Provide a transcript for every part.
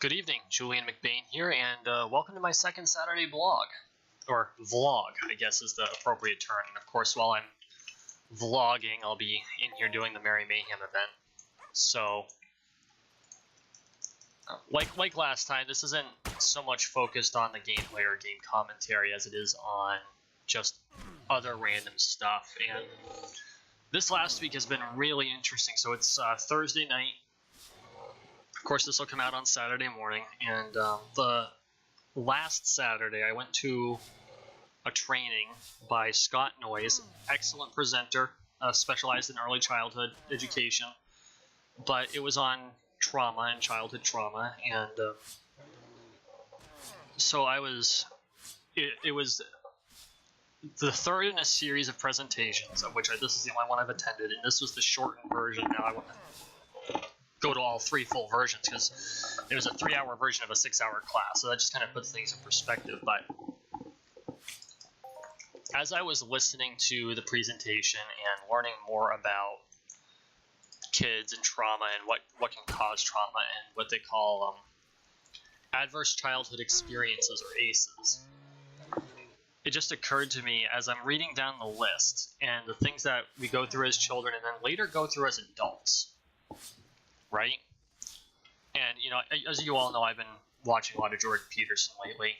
Good evening, Julian McBain here, and welcome to my second Saturday blog. Or vlog, I guess is the appropriate term. And of course, while I'm vlogging, I'll be in here doing the Merry Mayhem event. So, like last time, this isn't so much focused on the gameplay or game commentary as it is on just other random stuff. And this last week has been really interesting. So it's Thursday night. Of course, this will come out on Saturday morning, and the last Saturday I went to a training by Scott Noyes, excellent presenter, specialized in early childhood education, but it was on trauma and childhood trauma, and so it was the third in a series of presentations, of which this is the only one I've attended, and this was the shortened version. Now I want to go to all three full versions because it was a 3-hour version of a 6-hour class, so that just kind of puts things in perspective. But as I was listening to the presentation and learning more about kids and trauma and what can cause trauma and what they call adverse childhood experiences, or ACEs, it just occurred to me as I'm reading down the list and the things that we go through as children and then later go through as adults. Right? And, you know, as you all know, I've been watching a lot of Jordan Peterson lately.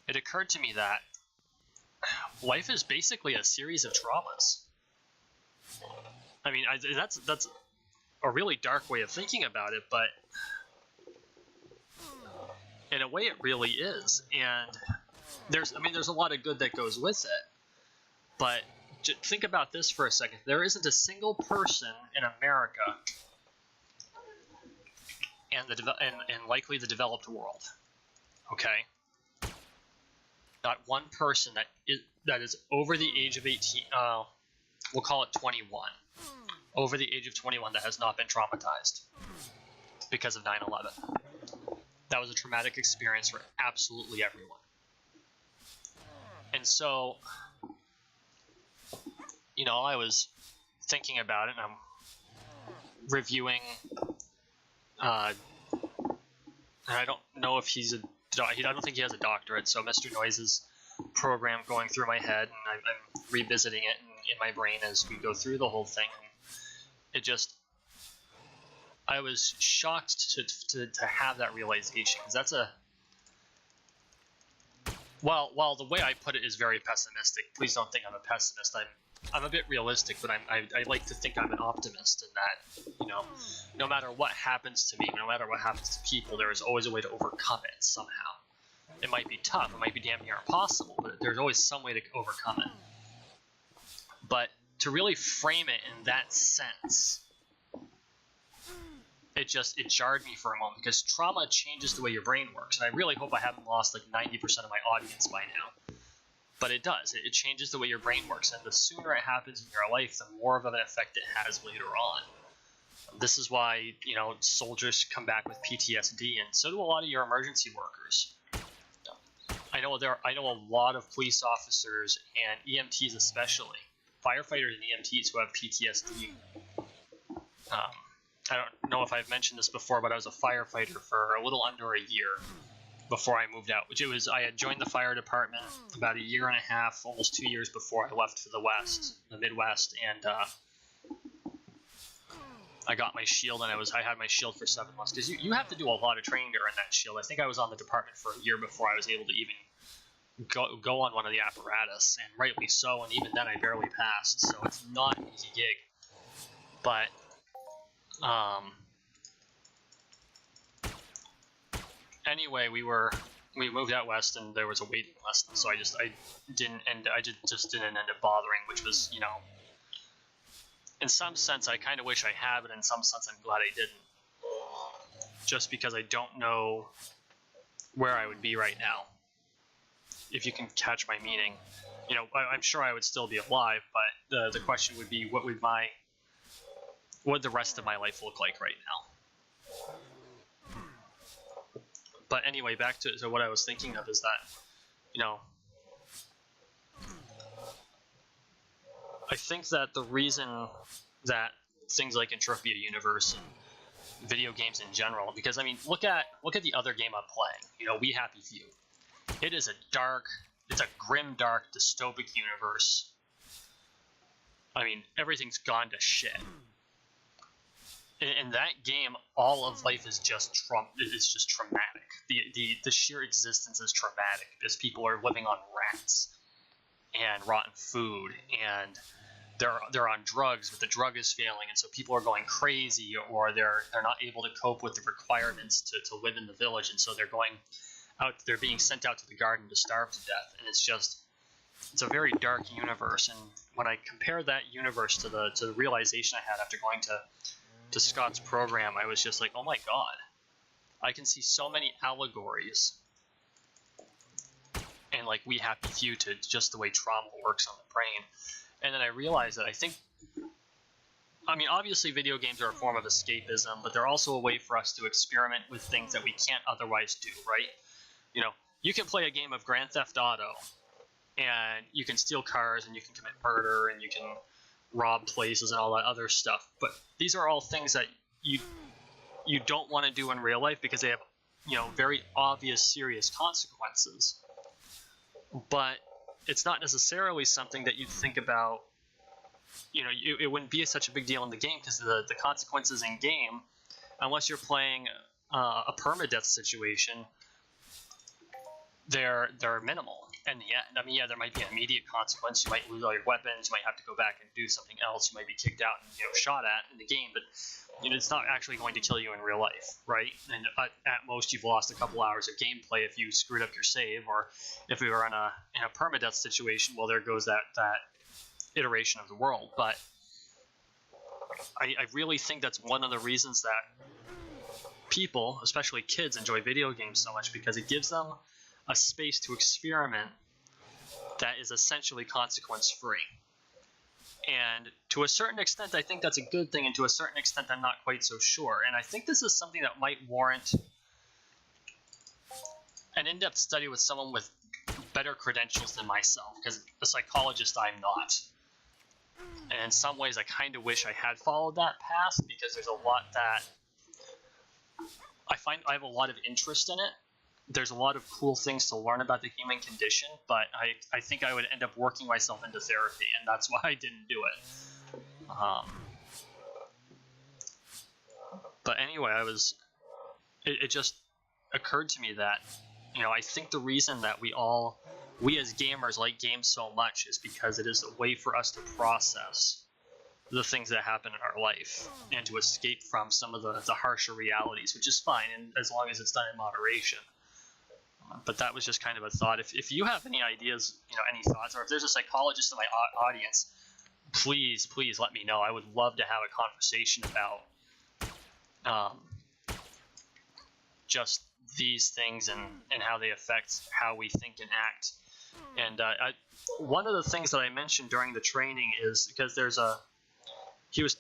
It occurred to me that life is basically a series of traumas. I mean, that's a really dark way of thinking about it, but in a way it really is. And there's a lot of good that goes with it. But think about this for a second. There isn't a single person in America and likely the developed world, okay? Not one person that is over the age of 18, we'll call it 21, over the age of 21 that has not been traumatized because of 9/11. That was a traumatic experience for absolutely everyone. And so, you know, I was thinking about it, and I'm reviewing, and I don't know if I don't think he has a doctorate, so Mr. Noyes' program going through my head, and I'm revisiting it in my brain as we go through the whole thing. I was shocked to have that realization, because that's while the way I put it is very pessimistic. Please don't think I'm a pessimist. I'm a bit realistic, but I like to think I'm an optimist in that, you know, no matter what happens to me, no matter what happens to people, there is always a way to overcome it somehow. It might be tough, it might be damn near impossible, but there's always some way to overcome it. But to really frame it in that sense, it jarred me for a moment, because trauma changes the way your brain works, and I really hope I haven't lost like 90% of my audience by now. But it does. It changes the way your brain works, and the sooner it happens in your life, the more of an effect it has later on. This is why, you know, soldiers come back with PTSD, and so do a lot of your emergency workers. I know a lot of police officers and EMTs especially, firefighters and EMTs who have PTSD. I don't know if I've mentioned this before, but I was a firefighter for a little under a year before I moved out, I had joined the fire department about a year and a half, almost 2 years before I left for the Midwest, and I got my shield, and I had my shield for 7 months, because you have to do a lot of training to earn that shield. I think I was on the department for a year before I was able to even go on one of the apparatus, and rightly so, and even then I barely passed, so it's not an easy gig. But anyway, we moved out west, and there was a waiting list, so I just didn't end up bothering, which was, you know, in some sense I kind of wish I had, but in some sense I'm glad I didn't, just because I don't know where I would be right now, if you can catch my meaning. You know, I'm sure I would still be alive, but the question would be, what would the rest of my life look like right now? But anyway, back to what I was thinking of is that, you know, I think that the reason that things like Entropia Universe and video games in general, because I mean, look at the other game I'm playing. You know, We Happy Few. It is it's a grim, dark, dystopic universe. I mean, everything's gone to shit. In that game, all of life is just traumatic. The sheer existence is traumatic because people are living on rats and rotten food, and they're on drugs, but the drug is failing, and so people are going crazy, or they're not able to cope with the requirements to live in the village, and so they're being sent out to the garden to starve to death. And it's a very dark universe. And when I compare that universe to the realization I had after going to Scott's program, I was just like, oh my god, I can see so many allegories and like We Happy Few to just the way trauma works on the brain. And then I realized that I mean, obviously video games are a form of escapism, but they're also a way for us to experiment with things that we can't otherwise do, right? You know, you can play a game of Grand Theft Auto, and you can steal cars, and you can commit murder, and you can rob places and all that other stuff. But these are all things that you don't want to do in real life because they have, you know, very obvious, serious consequences. But it's not necessarily something that you'd think about. You know, it wouldn't be such a big deal in the game because the consequences in game, unless you're playing a permadeath situation, they're minimal in the end. I mean, yeah, there might be an immediate consequence. You might lose all your weapons. You might have to go back and do something else. You might be kicked out and, you know, shot at in the game. But, you know, it's not actually going to kill you in real life, right? And at most, you've lost a couple hours of gameplay if you screwed up your save, or if we were in a permadeath situation. Well, there goes that iteration of the world. But I really think that's one of the reasons that people, especially kids, enjoy video games so much, because it gives them a space to experiment that is essentially consequence-free. And to a certain extent, I think that's a good thing, and to a certain extent, I'm not quite so sure. And I think this is something that might warrant an in-depth study with someone with better credentials than myself, because a psychologist I'm not. And in some ways, I kind of wish I had followed that path, because there's a lot that I find I have a lot of interest in it. There's a lot of cool things to learn about the human condition, but I think I would end up working myself into therapy, and that's why I didn't do it. But anyway, it just occurred to me that, you know, I think the reason that we as gamers like games so much is because it is a way for us to process the things that happen in our life and to escape from some of the harsher realities, which is fine, and as long as it's done in moderation. But that was just kind of a thought. If you have any ideas, you know, any thoughts, or if there's a psychologist in my audience, please let me know. I would love to have a conversation about just these things and how they affect how we think and act. And one of the things that I mentioned during the training is because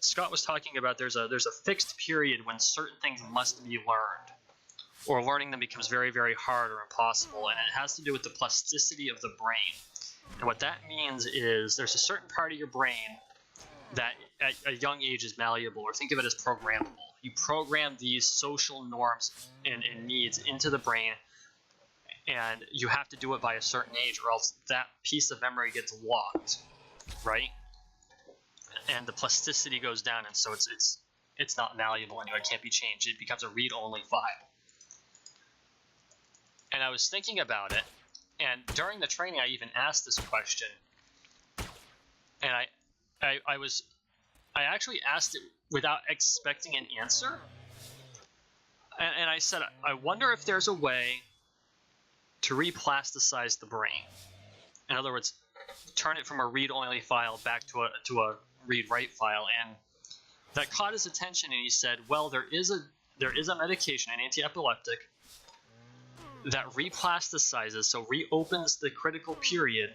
Scott was talking about there's a fixed period when certain things must be learned, or learning them becomes very, very hard or impossible, and it has to do with the plasticity of the brain. And what that means is there's a certain part of your brain that at a young age is malleable, or think of it as programmable. You program these social norms and needs into the brain, and you have to do it by a certain age, or else that piece of memory gets locked, right? And the plasticity goes down, and so it's not malleable anymore. It can't be changed. It becomes a read-only file. And I was thinking about it, and during the training, I even asked this question, and I actually asked it without expecting an answer, and I said, I wonder if there's a way to replasticize the brain. In other words, turn it from a read-only file back to a read-write file. And that caught his attention, and he said, well, there is a medication, an anti-epileptic, that replasticizes, so reopens the critical period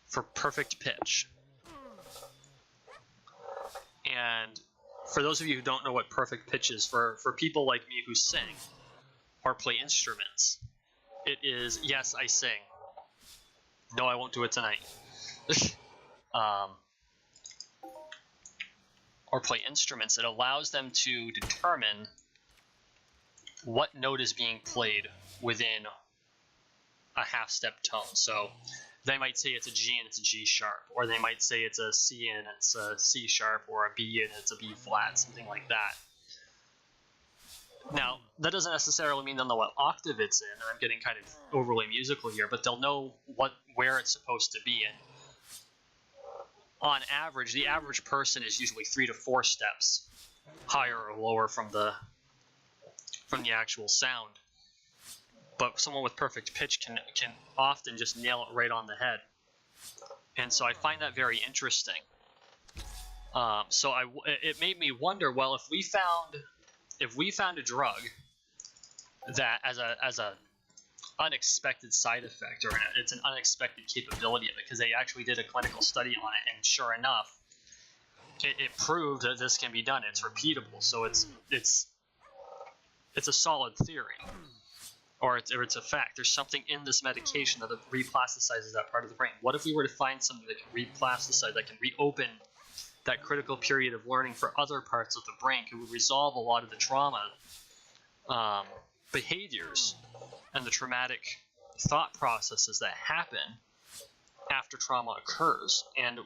for perfect pitch. And for those of you who don't know what perfect pitch is, for people like me who sing or play instruments, it is, yes, I sing. No, I won't do it tonight. or play instruments, it allows them to determine what note is being played within a half-step tone. So they might say it's a G and it's a G sharp, or they might say it's a C and it's a C sharp, or a B and it's a B flat, something like that. Now, that doesn't necessarily mean they'll know what octave it's in, and I'm getting kind of overly musical here, but they'll know where it's supposed to be in. On average, the average person is usually 3 to 4 steps higher or lower from the actual sound. But someone with perfect pitch can often just nail it right on the head. And so I find that very interesting. It made me wonder, well, if we found a drug that as a unexpected side effect, or it's an unexpected capability of it, because they actually did a clinical study on it, and sure enough, it proved that this can be done. It's repeatable, so it's a solid theory, or it's a fact. There's something in this medication that replasticizes that part of the brain. What if we were to find something that can replasticize, that can reopen that critical period of learning for other parts of the brain? Could we resolve a lot of the trauma behaviors and the traumatic thought processes that happen after trauma occurs? And,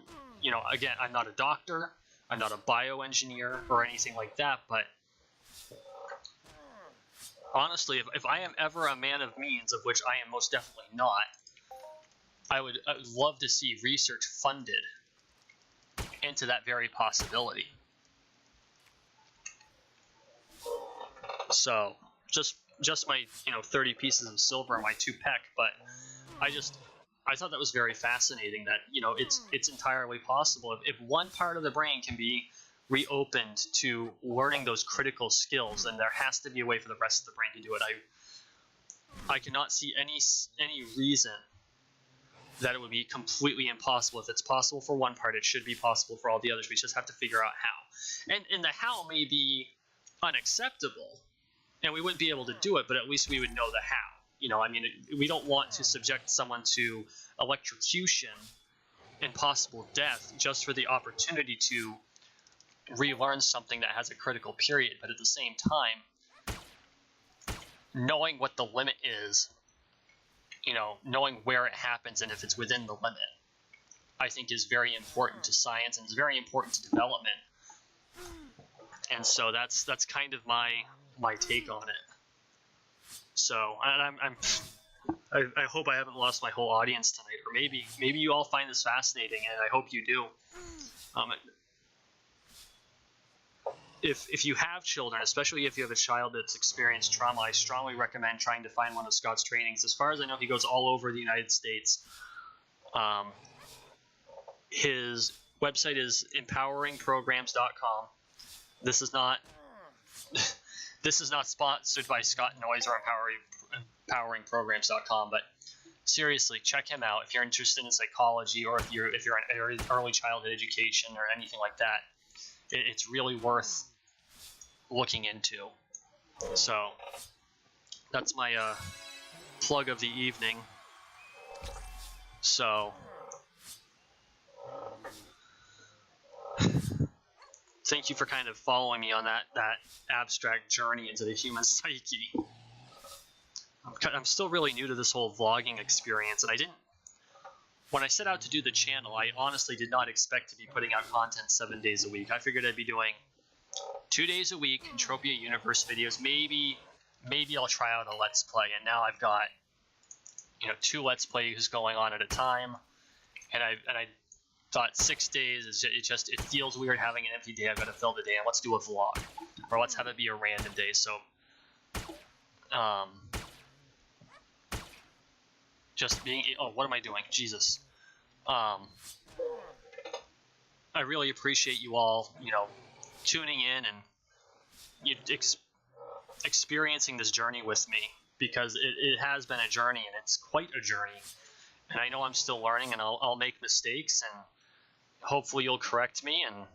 again, I'm not a doctor, I'm not a bioengineer or anything like that, but honestly, if I am ever a man of means, of which I am most definitely not, I would love to see research funded into that very possibility. So, just my 30 pieces of silver on my 2 pec, but I thought that was very fascinating that it's entirely possible if one part of the brain can be reopened to learning those critical skills, then there has to be a way for the rest of the brain to do it. I cannot see any reason that it would be completely impossible. If it's possible for one part, it should be possible for all the others. We just have to figure out how. And the how may be unacceptable, and we wouldn't be able to do it, but at least we would know the how. We don't want to subject someone to electrocution and possible death just for the opportunity to relearn something that has a critical period. But at the same time, knowing what the limit is, knowing where it happens and if it's within the limit, I think is very important to science, and it's very important to development. And so that's kind of my take on it. So, and I hope I haven't lost my whole audience tonight, or maybe you all find this fascinating, and I hope you do. If you have children, especially if you have a child that's experienced trauma, I strongly recommend trying to find one of Scott's trainings. As far as I know, he goes all over the United States. His website is empoweringprograms.com. This is not sponsored by Scott Noyes or empoweringprograms.com, but seriously, check him out if you're interested in psychology, or if you're in early childhood education or anything like that. It's really worth looking into. So that's my plug of the evening. So thank you for kind of following me on that abstract journey into the human psyche. I'm still really new to this whole vlogging experience, and when I set out to do the channel, I honestly did not expect to be putting out content 7 days a week. I figured I'd be doing 2 days a week Entropia Universe videos. Maybe I'll try out a Let's Play, and now I've got 2 Let's Plays going on at a time, and I thought 6 days it feels weird having an empty day. I've got to fill the day, and let's do a vlog, or let's have it be a random day. So just being, what am I doing? Jesus. I really appreciate you all, tuning in and experiencing this journey with me, because it has been a journey, and it's quite a journey. And I know I'm still learning, and I'll make mistakes, and hopefully you'll correct me, and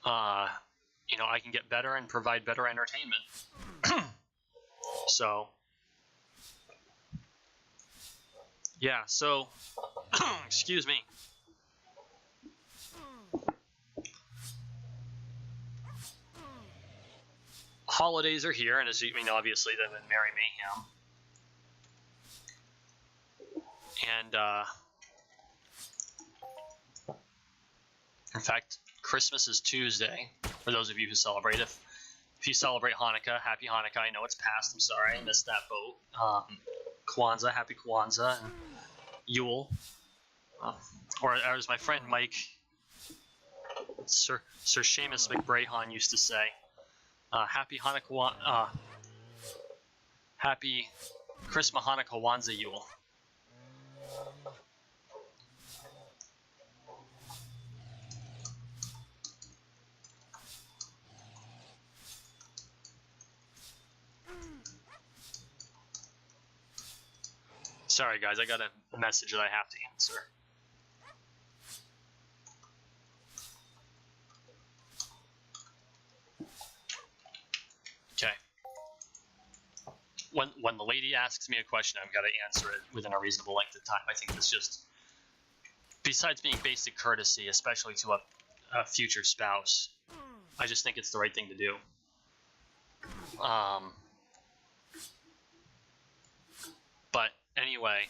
I can get better and provide better entertainment. So yeah, so excuse me. holidays are here, and as you know, obviously, they've been Merry Mayhem. And, in fact, Christmas is Tuesday, for those of you who celebrate. If you celebrate Hanukkah, happy Hanukkah. I know it's past, I'm sorry, I missed that boat. Kwanzaa, happy Kwanzaa, and Yule. Or as my friend Mike, Sir Seamus McBrahan used to say, happy Hanukkah, happy Christmas, Hanukkah, Kwanzaa, Yule. Sorry guys, I got a message that I have to answer. Okay. When the lady asks me a question, I've got to answer it within a reasonable length of time. I think that's just, besides being basic courtesy, especially to a future spouse, I just think it's the right thing to do. But anyway,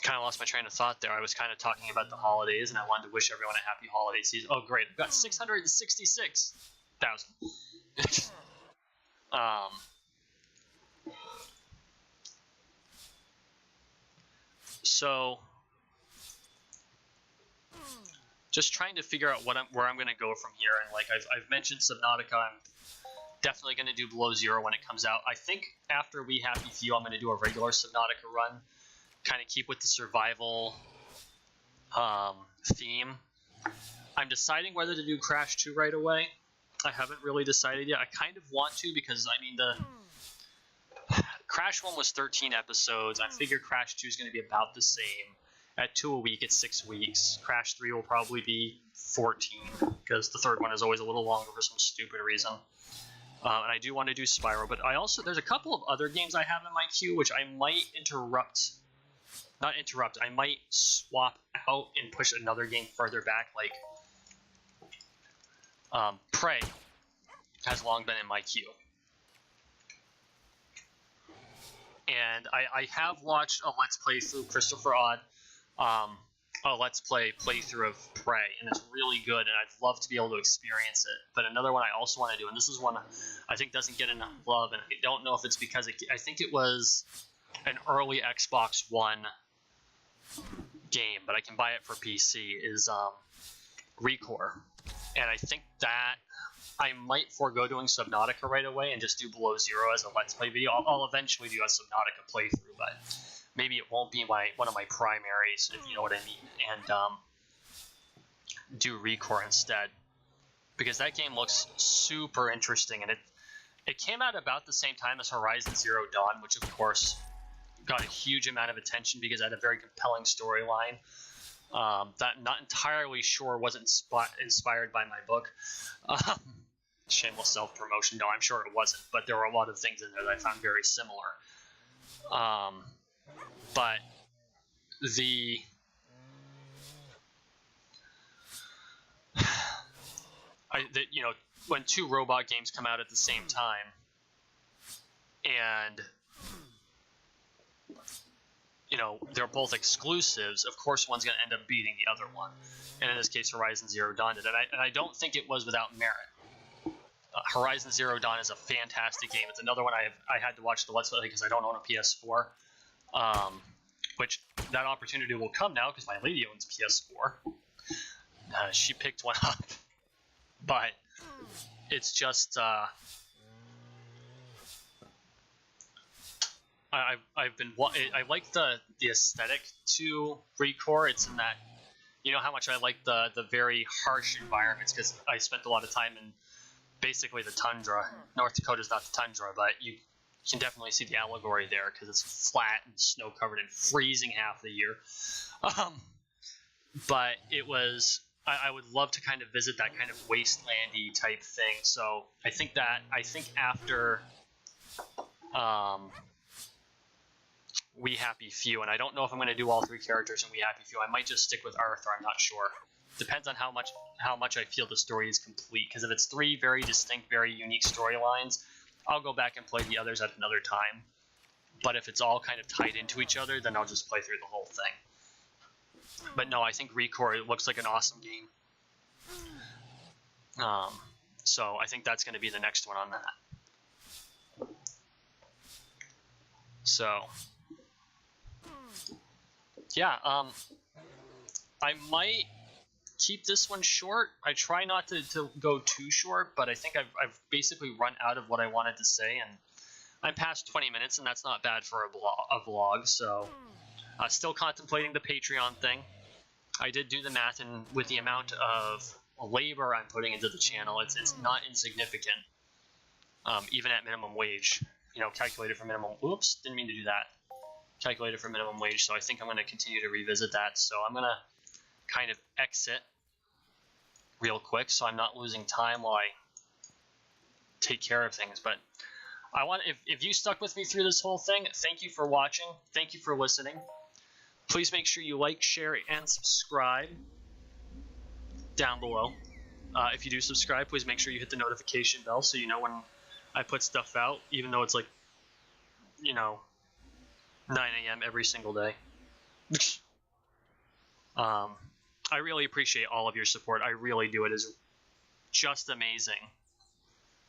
kind of lost my train of thought there. I was kind of talking about the holidays, and I wanted to wish everyone a happy holiday season. Oh, great. I've got 666,000. So, just trying to figure out where I'm going to go from here. And like I've mentioned Subnautica, I'm definitely going to do Below Zero when it comes out. I think after We Happy Few, I'm going to do a regular Subnautica run. Kind of keep with the survival theme. I'm deciding whether to do Crash 2 right away. I haven't really decided yet. I kind of want to because, I mean, the Crash 1 was 13 episodes. I figure Crash 2 is going to be about the same. At 2 a week, it's 6 weeks. Crash 3 will probably be 14 because the third one is always a little longer for some stupid reason. And I do want to do Spyro, but there's a couple of other games I have in my queue which I might I might swap out and push another game further back, like Prey has long been in my queue. And I have watched a Let's Play through Christopher Odd, a Let's Play playthrough of Prey, and it's really good, and I'd love to be able to experience it. But another one I also want to do, and this is one I think doesn't get enough love, and I don't know if it's because I think it was an early Xbox One game, but I can buy it for PC, is Recore. And I think that I might forego doing Subnautica right away and just do Below Zero as a Let's Play video. I'll eventually do a Subnautica playthrough, but maybe it won't be one of my primaries, if you know what I mean, and do Recore instead. Because that game looks super interesting, and it came out about the same time as Horizon Zero Dawn, which of course got a huge amount of attention because it had a very compelling storyline that I'm not entirely sure wasn't inspired by my book. Shameless self-promotion. No, I'm sure it wasn't, but there were a lot of things in there that I found very similar. But when two robot games come out at the same time, and they're both exclusives, of course one's going to end up beating the other one. And in this case, Horizon Zero Dawn did. And I don't think it was without merit. Horizon Zero Dawn is a fantastic game. It's another one I had to watch the Let's Play because I don't own a PS4. Which that opportunity will come now because my lady owns a PS4. She picked one up. But it's just... I like the aesthetic to Recore. It's in that, you know how much I like the very harsh environments because I spent a lot of time in basically the tundra. North Dakota's not the tundra, but you can definitely see the allegory there because it's flat and snow covered and freezing half the year. But it was, I would love to kind of visit that kind of wastelandy type thing. So I think after We Happy Few, and I don't know if I'm going to do all 3 characters in We Happy Few. I might just stick with Arthur. I'm not sure. Depends on how much I feel the story is complete. Because if it's 3 very distinct, very unique storylines, I'll go back and play the others at another time. But if it's all kind of tied into each other, then I'll just play through the whole thing. But no, I think Recore looks like an awesome game. So I think that's going to be the next one on that. So yeah, I might keep this one short. I try not to go too short, but I think I've basically run out of what I wanted to say, and I'm past 20 minutes, and that's not bad for a vlog. So still contemplating the Patreon thing. I did do the math, and with the amount of labor I'm putting into the channel, it's not insignificant, even at minimum wage. You know, calculated for minimum. Oops, didn't mean to do that. Calculated for minimum wage. So I think I'm going to continue to revisit that. So I'm going to kind of exit real quick, so I'm not losing time while I take care of things. But I want, if you stuck with me through this whole thing, thank you for watching. Thank you for listening. Please make sure you like, share, and subscribe down below. If you do subscribe, please make sure you hit the notification bell so you know when I put stuff out, even though it's like, you know, 9 a.m. every single day. I really appreciate all of your support. I really do. It is just amazing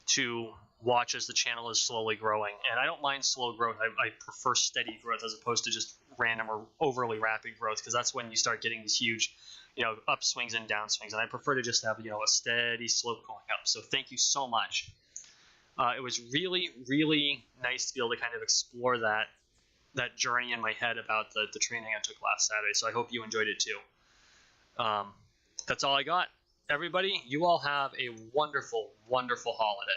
to watch as the channel is slowly growing. And I don't mind slow growth. I prefer steady growth as opposed to just random or overly rapid growth, because that's when you start getting these huge, you know, upswings and downswings. And I prefer to just have, you know, a steady slope going up. So thank you so much. It was really, really nice to be able to kind of explore that journey in my head about the training I took last Saturday. So I hope you enjoyed it too. That's all I got. Everybody, you all have a wonderful, wonderful holiday.